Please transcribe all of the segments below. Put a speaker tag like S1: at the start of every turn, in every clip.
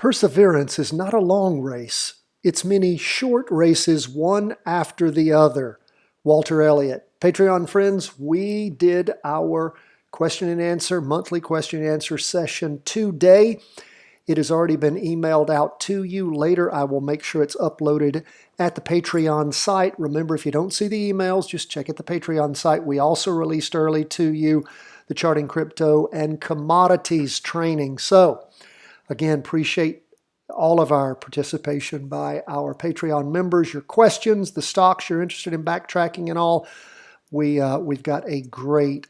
S1: Perseverance is not a long race. It's many short races, one after the other. Walter Elliot. Patreon friends, we did our monthly question and answer session today. It has already been emailed out to you. Later, I will make sure it's uploaded at the Patreon site. Remember, if you don't see the emails, just check at the Patreon site. We also released early to you the charting crypto and commodities training. So, again, appreciate all of our participation by our Patreon members, your questions, the stocks you're interested in backtracking and all. We've got a great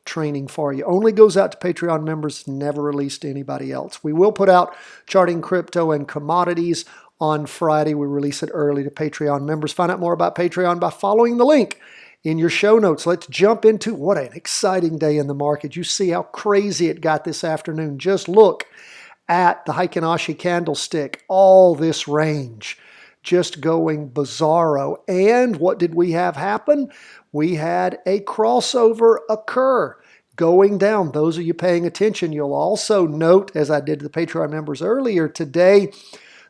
S1: training for you. Only goes out to Patreon members, never released to anybody else. We will put out charting crypto and commodities on Friday. We release it early to Patreon members. Find out more about Patreon by following the link in your show notes. Let's jump into what an exciting day in the market. You see how crazy it got this afternoon. Just look at the Heikin-Ashi candlestick, all this range just going bizarro. And what did we have happen? We had a crossover occur going down. Those of you paying attention, you'll also note, as I did to the Patreon members earlier today,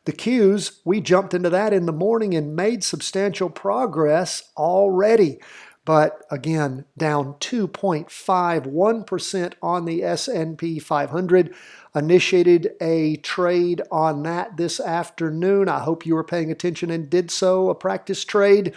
S1: the Qs, we jumped into that in the morning and made substantial progress already. But again, down 2.51% on the S&P 500. Initiated a trade on that this afternoon. I hope you were paying attention and did so, a practice trade.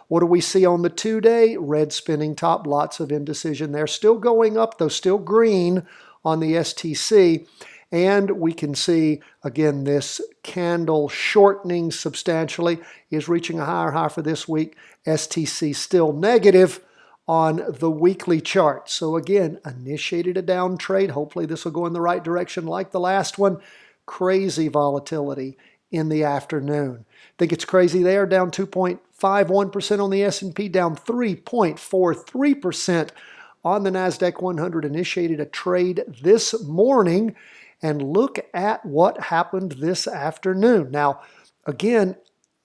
S1: What do we see on the 2-day? Red spinning top, lots of indecision there. Still going up, though, still green on the STC. And we can see, again, this candle shortening substantially is reaching a higher high for this week. STC still negative on the weekly chart. So again, initiated a down trade. Hopefully this will go in the right direction like the last one. Crazy volatility in the afternoon. Think it's crazy there, down 2.51% on the S&P, down 3.43% on the NASDAQ 100. Initiated a trade this morning. And look at what happened this afternoon. Now, again,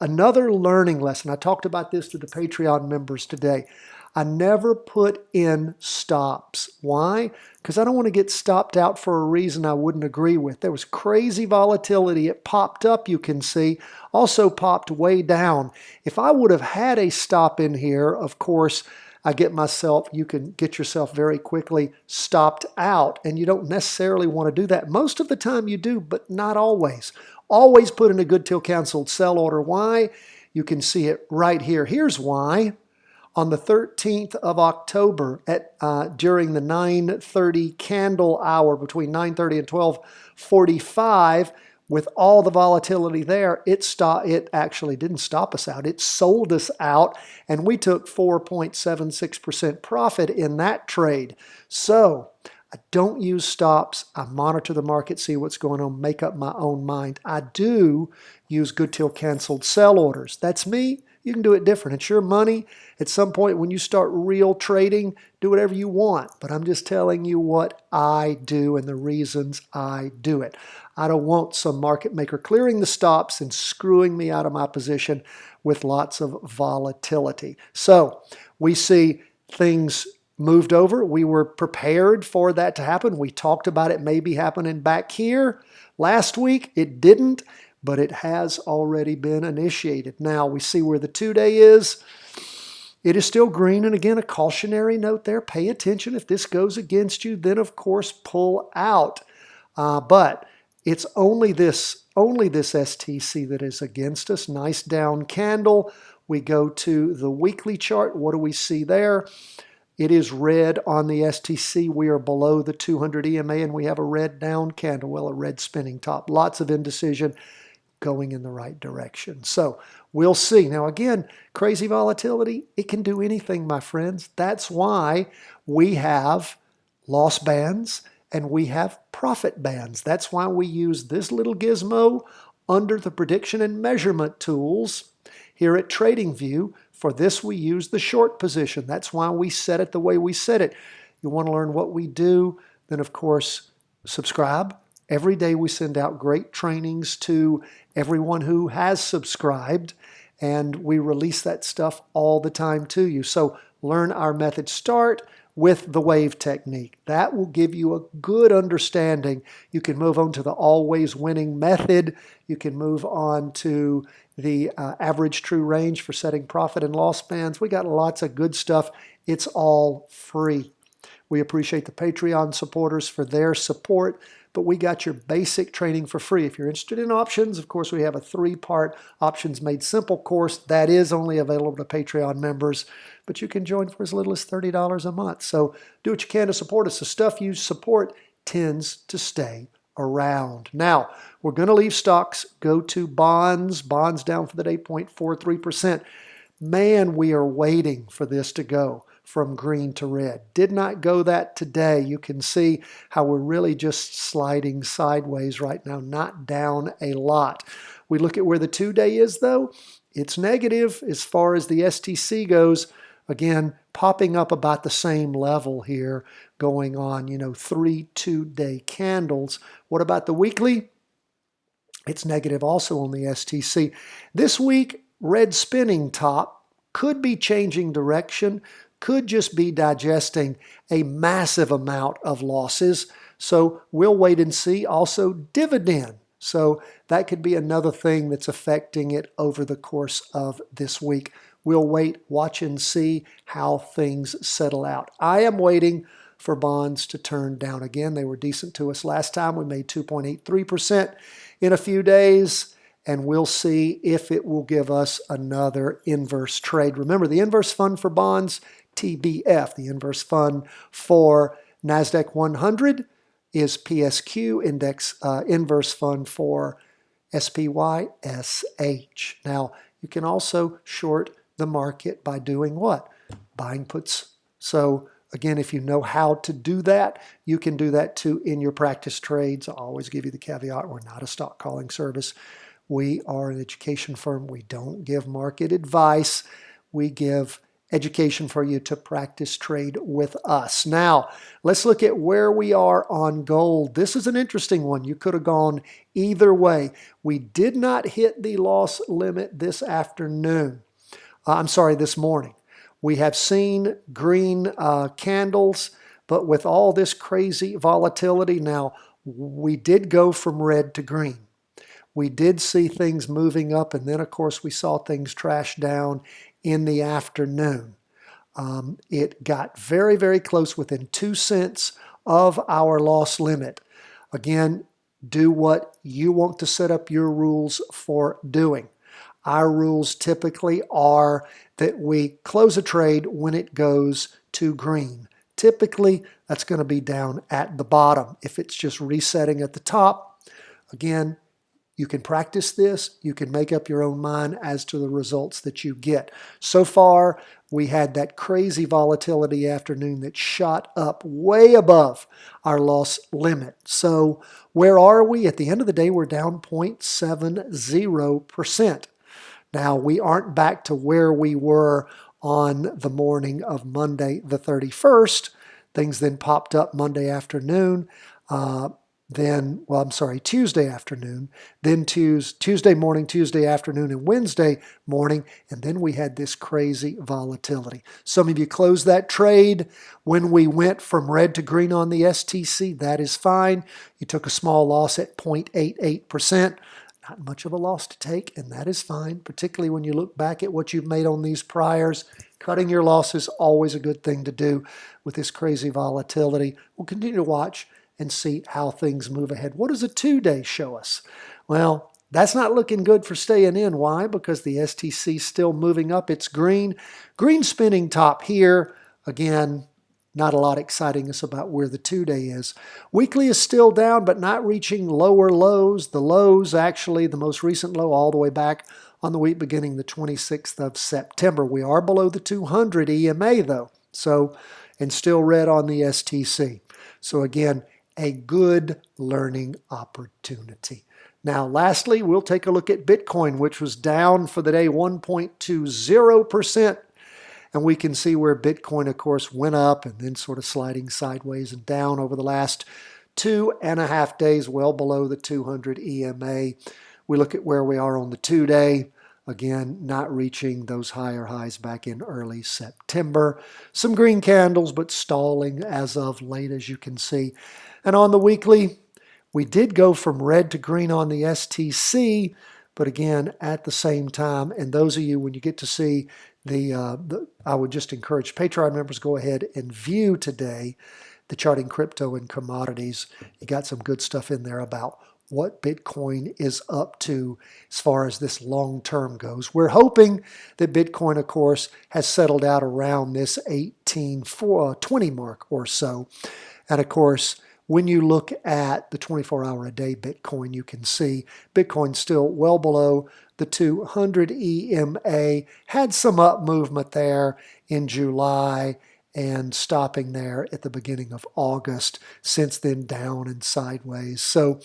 S1: another learning lesson. I talked about this to the Patreon members today. I never put in stops. Why? Because I don't want to get stopped out for a reason I wouldn't agree with. There was crazy volatility. It popped up, you can see. Also popped way down. If I would have had a stop in here, of course, you can get yourself very quickly stopped out, and you don't necessarily want to do that. Most of the time you do, but not always. Always put in a good till canceled sell order. Why? You can see it right here. Here's why. On the 13th of October, during the 9:30 candle hour, between 9:30 and 12:45, with all the volatility there, it actually didn't stop us out. It sold us out, and we took 4.76% profit in that trade. So I don't use stops. I monitor the market, see what's going on, make up my own mind. I do use good till canceled sell orders. That's me. You can do it different. It's your money. At some point when you start real trading, do whatever you want. But I'm just telling you what I do and the reasons I do it. I don't want some market maker clearing the stops and screwing me out of my position with lots of volatility. So we see things moved over. We were prepared for that to happen. We talked about it maybe happening back here last week. It didn't, but it has already been initiated. Now we see where the 2-day is. It is still green, and again, a cautionary note there. Pay attention. If this goes against you, then of course pull out. But it's only this STC that is against us. Nice down candle. We go to the weekly chart. What do we see there? It is red on the STC. We are below the 200 EMA, and we have a red down candle. Well, a red spinning top. Lots of indecision, going in the right direction. So we'll see. Now again, crazy volatility, it can do anything, my friends. That's why we have loss bands and we have profit bands. That's why we use this little gizmo under the prediction and measurement tools here at TradingView. For this, we use the short position. That's why we set it the way we set it. You want to learn what we do, then of course, subscribe. Every day we send out great trainings to everyone who has subscribed, and we release that stuff all the time to you. So learn our method. Start with the wave technique. That will give you a good understanding. You can move on to the always winning method. You can move on to the average true range for setting profit and loss bands. We got lots of good stuff. It's all free. We appreciate the Patreon supporters for their support, but we got your basic training for free. If you're interested in options, of course, we have a 3-part Options Made Simple course that is only available to Patreon members, but you can join for as little as $30 a month. So do what you can to support us. The stuff you support tends to stay around. Now, we're going to leave stocks, go to bonds. Bonds down for the day, 0.43%. Man, we are waiting for this to go from green to red. Did not go that today. You can see how we're really just sliding sideways right now, not down a lot. We look at where the 2-day is, though. It's negative as far as the STC goes. Again, popping up about the same level here, going on, 3 2-day candles. What about the weekly? It's negative also on the STC. This week, red spinning top could be changing direction, could just be digesting a massive amount of losses. So we'll wait and see. Also, dividend. So that could be another thing that's affecting it over the course of this week. We'll wait, watch, and see how things settle out. I am waiting for bonds to turn down again. They were decent to us last time. We made 2.83% in a few days, and we'll see if it will give us another inverse trade. Remember, the inverse fund for bonds, TBF, the inverse fund for NASDAQ 100 is PSQ, inverse fund for SPYSH. Now, you can also short the market by doing what? Buying puts. So again, if you know how to do that, you can do that too in your practice trades. I always give you the caveat, we're not a stock calling service. We are an education firm. We don't give market advice. We give education for you to practice trade with us. Now, let's look at where we are on gold. This is an interesting one. You could have gone either way. We did not hit the loss limit this afternoon. This morning. We have seen green candles, but with all this crazy volatility, now we did go from red to green. We did see things moving up, and then, of course, we saw things trash down in the afternoon. It got very, very close, within 2 cents of our loss limit. Again, do what you want to set up your rules for doing. Our rules typically are that we close a trade when it goes to green. Typically, that's going to be down at the bottom. If it's just resetting at the top, again, you can practice this. You can make up your own mind as to the results that you get. So far, we had that crazy volatility afternoon that shot up way above our loss limit. So where are we? At the end of the day, we're down 0.70%. Now, we aren't back to where we were on the morning of Monday the 31st. Things then popped up Monday afternoon. Tuesday afternoon, then Tuesday morning, Tuesday afternoon, and Wednesday morning, and then we had this crazy volatility. Some of you closed that trade when we went from red to green on the STC. That is fine. You took a small loss at 0.88%. Not much of a loss to take, and that is fine, particularly when you look back at what you've made on these priors. Cutting your losses, always a good thing to do with this crazy volatility. We'll continue to watch and see how things move ahead. What does a 2-day show us? Well, that's not looking good for staying in. Why? Because the STC is still moving up. It's green. Green spinning top here. Again, not a lot exciting us about where the 2-day is. Weekly is still down, but not reaching lower lows. The lows, actually, the most recent low all the way back on the week beginning the 26th of September. We are below the 200 EMA, though, and still red on the STC. So again, a good learning opportunity. Now, lastly, we'll take a look at Bitcoin, which was down for the day 1.20%. And we can see where Bitcoin, of course, went up and then sort of sliding sideways and down over the last 2.5 days, well below the 200 EMA. We look at where we are on the 2-day. Again, not reaching those higher highs back in early September. Some green candles, but stalling as of late, as you can see. And on the weekly, we did go from red to green on the STC, but again, at the same time, and those of you, when you get to see I would just encourage Patreon members, go ahead and view today the Charting Crypto and Commodities. You got some good stuff in there about what Bitcoin is up to as far as this long term goes. We're hoping that Bitcoin, of course, has settled out around this 1820 mark or so. And of course, when you look at the 24-hour a day Bitcoin, you can see Bitcoin still well below the 200 EMA. Had some up movement there in July and stopping there at the beginning of August. Since then, down and sideways. So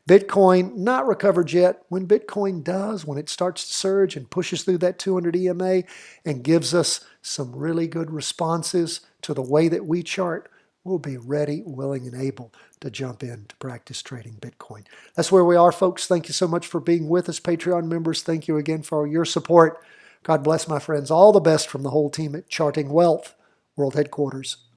S1: Bitcoin not recovered yet. When Bitcoin does, when it starts to surge and pushes through that 200 EMA and gives us some really good responses to the way that we chart, we'll be ready, willing, and able to jump in to practice trading Bitcoin. That's where we are, folks. Thank you so much for being with us. Patreon members, thank you again for your support. God bless, my friends. All the best from the whole team at Charting Wealth World Headquarters.